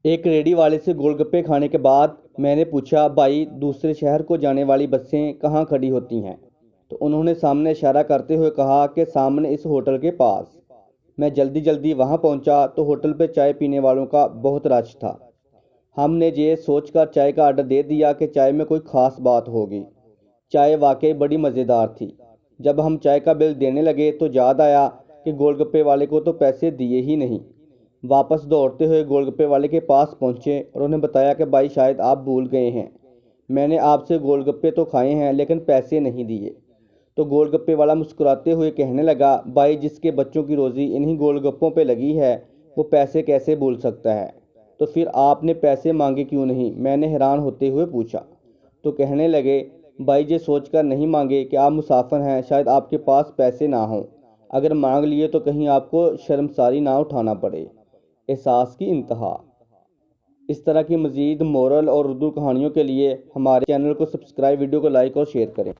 ایک ریڈی والے سے گول گپے کھانے کے بعد میں نے پوچھا، بھائی دوسرے شہر کو جانے والی بسیں کہاں کھڑی ہوتی ہیں؟ تو انہوں نے سامنے اشارہ کرتے ہوئے کہا کہ سامنے اس ہوٹل کے پاس۔ میں جلدی جلدی وہاں پہنچا تو ہوٹل پہ چائے پینے والوں کا بہت رش تھا۔ ہم نے یہ سوچ کر چائے کا آرڈر دے دیا کہ چائے میں کوئی خاص بات ہوگی۔ چائے واقعی بڑی مزیدار تھی۔ جب ہم چائے کا بل دینے لگے تو یاد آیا کہ گول گپے والے کو تو پیسے دیے ہی نہیں۔ واپس دوڑتے ہوئے گول گپے والے کے پاس پہنچے اور انہیں بتایا کہ بھائی شاید آپ بھول گئے ہیں، میں نے آپ سے گول گپے تو کھائے ہیں لیکن پیسے نہیں دیے۔ تو گول گپے والا مسکراتے ہوئے کہنے لگا، بھائی جس کے بچوں کی روزی انہی گول گپوں پہ لگی ہے وہ پیسے کیسے بھول سکتا ہے؟ تو پھر آپ نے پیسے مانگے کیوں نہیں؟ میں نے حیران ہوتے ہوئے پوچھا۔ تو کہنے لگے، بھائی یہ سوچ کر نہیں مانگے کہ آپ مسافر ہیں، شاید آپ کے پاس پیسے نہ ہوں، اگر مانگ لیے تو کہیں آپ کو شرمساری نہ اٹھانا پڑے۔ احساس کی انتہا۔ اس طرح کی مزید مورل اور اردو کہانیوں کے لیے ہمارے چینل کو سبسکرائب، ویڈیو کو لائک اور شیئر کریں۔